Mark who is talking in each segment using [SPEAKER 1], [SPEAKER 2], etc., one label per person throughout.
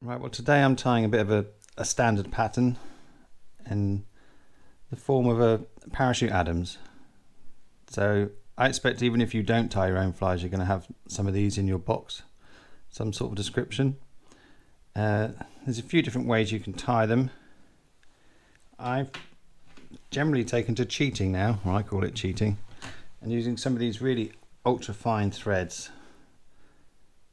[SPEAKER 1] Right, well today I'm tying a bit of a standard pattern in the form of a parachute Adams. So I expect even if you don't tie your own flies, you're going to have some of these in your box, some sort of description. There's a few different ways you can tie them. I've generally taken to cheating now, or I call it cheating, and using some of these really ultra fine threads.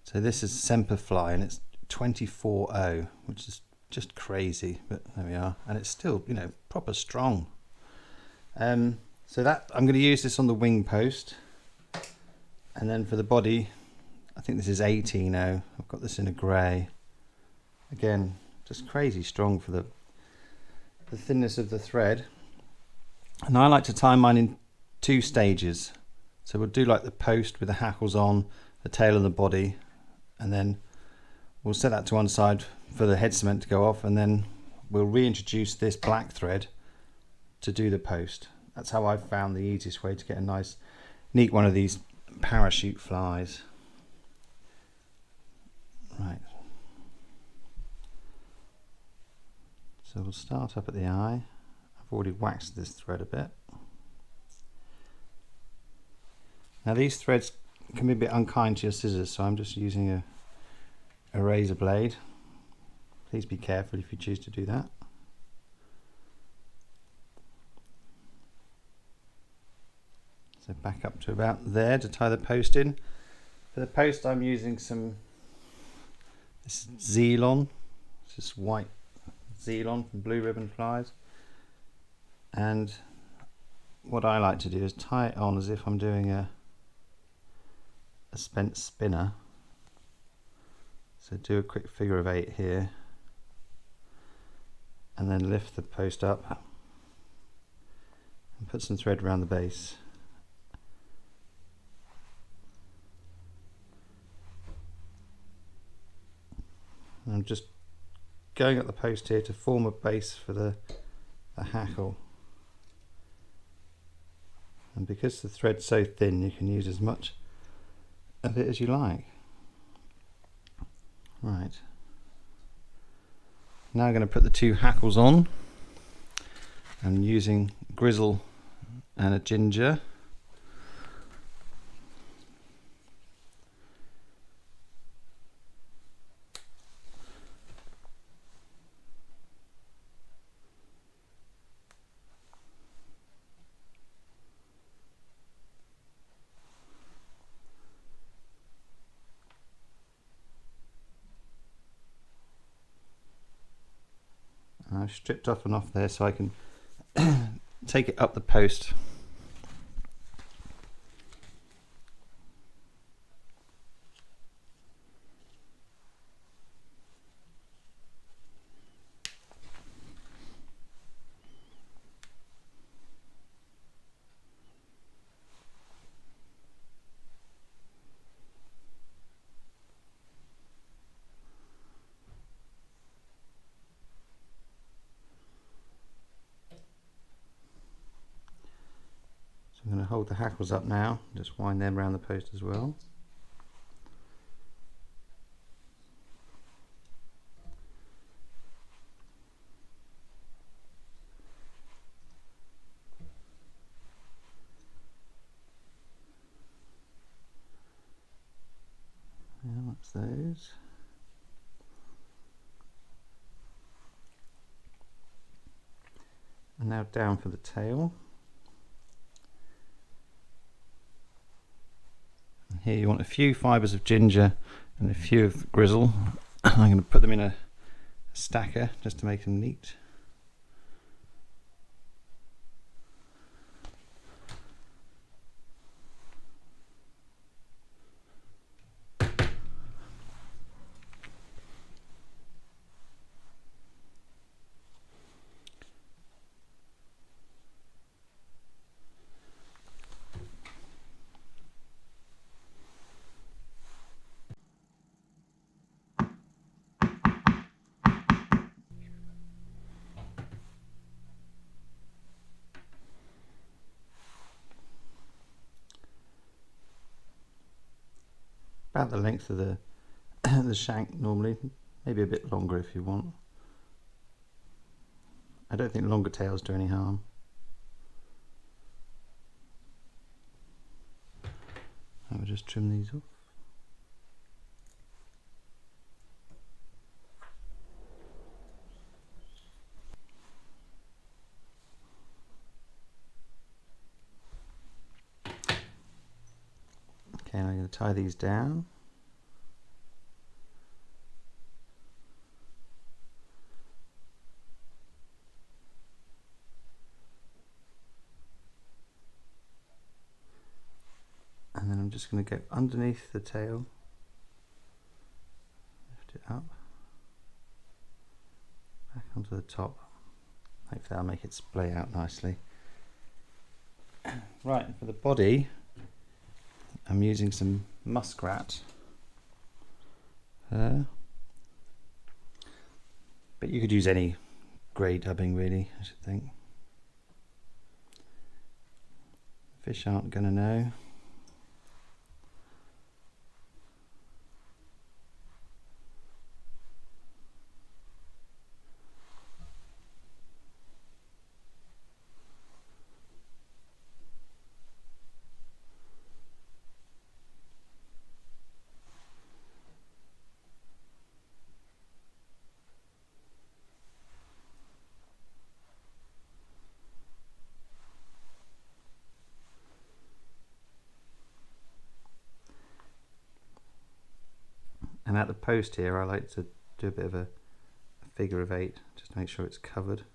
[SPEAKER 1] So this is Semper Fly and it's 24.0, which is just crazy, but there we are, and it's still, proper strong. So that I'm going to use this on the wing post, and then for the body, I think this is 18.0. I've got this in a grey. Again, just crazy strong for the thinness of the thread. And I like to tie mine in 2 stages. So we'll do like the post with the hackles on, the tail and the body, and then we'll set that to one side for the head cement to go off, and then we'll reintroduce this black thread to do the post. That's how I've found the easiest way to get a nice, neat one of these parachute flies. Right. So we'll start up at the eye. I've already waxed this thread a bit. Now these threads can be a bit unkind to your scissors, so I'm just using a razor blade. Please be careful if you choose to do that. So back up to about there to tie the post in. For the post I'm using this Zealon, it's just white Zealon from Blue Ribbon Flies, and what I like to do is tie it on as if I'm doing a spent spinner. So do a quick figure of 8 here, and then lift the post up and put some thread around the base. And I'm just going up the post here to form a base for the hackle. And because the thread's so thin, you can use as much of it as you like. Right. Now I'm going to put the 2 hackles on. I'm using grizzle and a ginger. I've stripped off and off there so I can take it up the post. I'm going to hold the hackles up now, just wind them around the post as well. Yeah, that's those. And now down for the tail. Here you want a few fibres of ginger and a few of grizzle. I'm going to put them in a stacker just to make them neat. About the length of the the shank normally, Maybe a bit longer if you want. I don't think longer tails do any harm. I will just trim these off. Okay, I'm going to tie these down. And then I'm just going to go underneath the tail, lift it up, back onto the top. Hopefully that'll make it splay out nicely. Right, for the body, I'm using some muskrat but you could use any grey dubbing really, I should think. Fish aren't going to know. And at the post here, I like to do a bit of a figure of 8, just to make sure it's covered.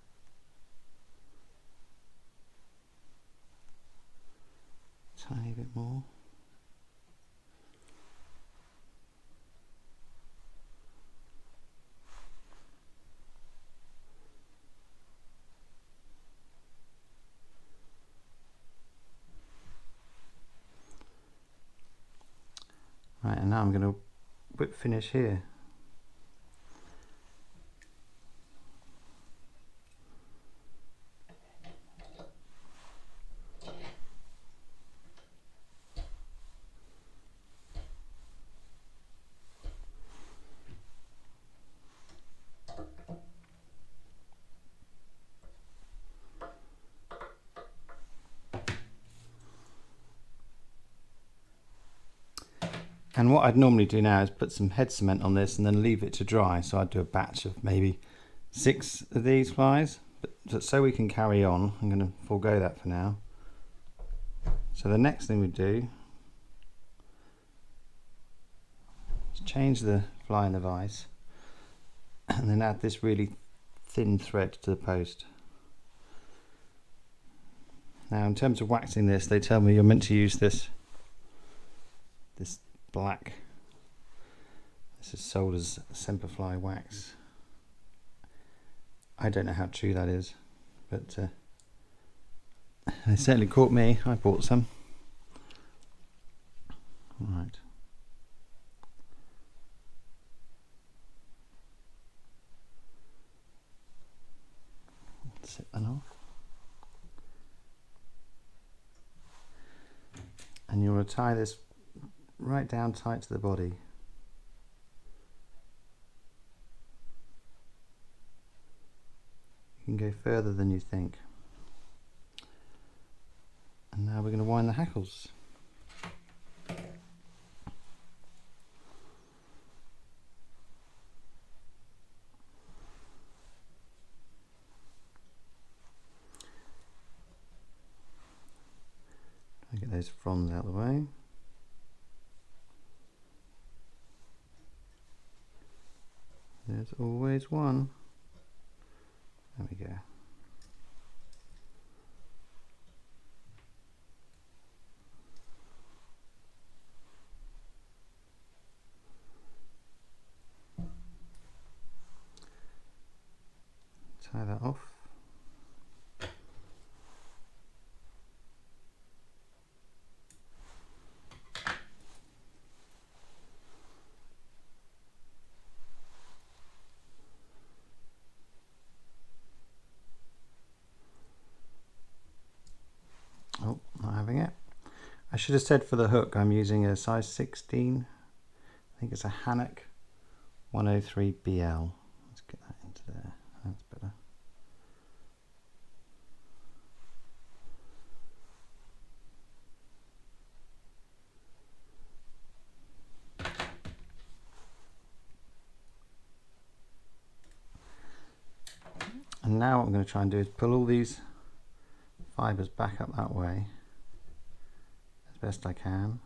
[SPEAKER 1] Tiny bit more. Right, and now I'm going to whip finish here. And what I'd normally do now is put some head cement on this and then leave it to dry. So I'd do a batch of maybe 6 of these flies, but so we can carry on, I'm going to forego that for now. So the next thing we do is change the fly in the vise and then add this really thin thread to the post. Now in terms of waxing this, they tell me you're meant to use this black. This is sold as Semperfli wax. I don't know how true that is, but it certainly caught me. I bought some. Right. Set that off. And you want to tie this right down tight to the body. You can go further than you think. And now we're going to wind the hackles. Get those fronds out of the way. There's always one. There we go. Tie that off. Oh, not having it. I should have said for the hook I'm using a size 16. I think it's a Hanak 103BL. Let's get that into there. That's better. And now what I'm going to try and do is pull all these fibres back up that way as best I can.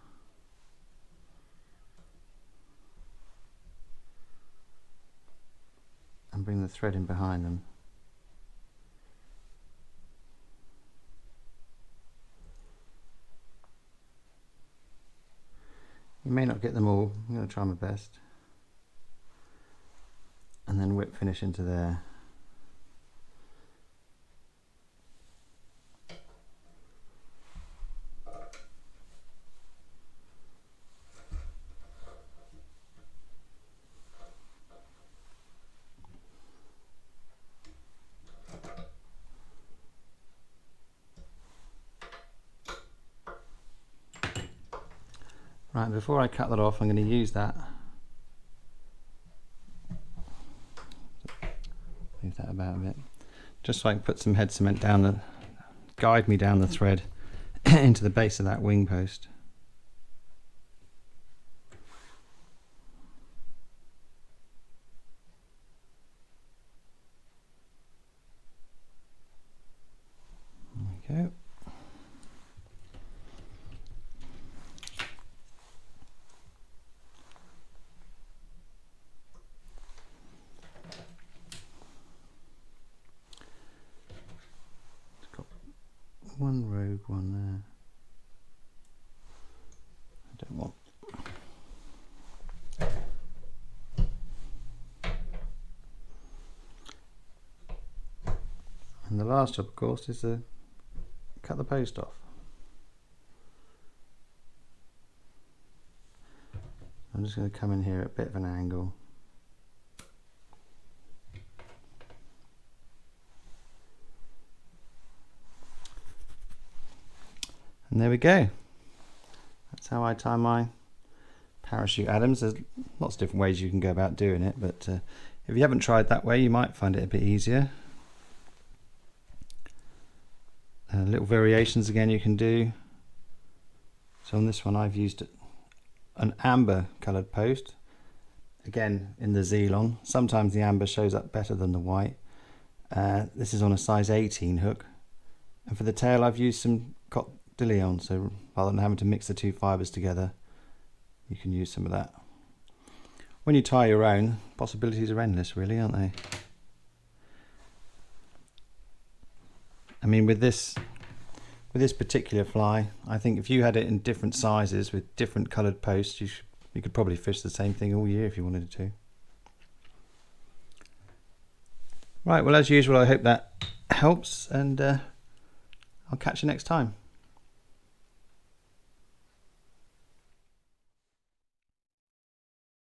[SPEAKER 1] And bring the thread in behind them. You may not get them all, I'm going to try my best. And then whip finish into there. Right, before I cut that off, I'm going to use that. Move that about a bit. Just so I can put some head cement down, guide me down the thread into the base of that wing post. There we go. One rogue one there. I don't want. And the last job, of course, is to cut the post off. I'm just going to come in here at a bit of an angle. And there we go. That's how I tie my parachute Adams. There's lots of different ways you can go about doing it, but if you haven't tried that way, you might find it a bit easier. Little variations again you can do. So on this one I've used an amber coloured post, again in the Zelon. Sometimes the amber shows up better than the white. This is on a size 18 hook, and for the tail I've used some Cote de Lion, so rather than having to mix the two fibres together, you can use some of that. When you tie your own, possibilities are endless really, aren't they? I mean, with this particular fly, I think if you had it in different sizes with different coloured posts, you could probably fish the same thing all year if you wanted to. Right, well, as usual, I hope that helps, and I'll catch you next time.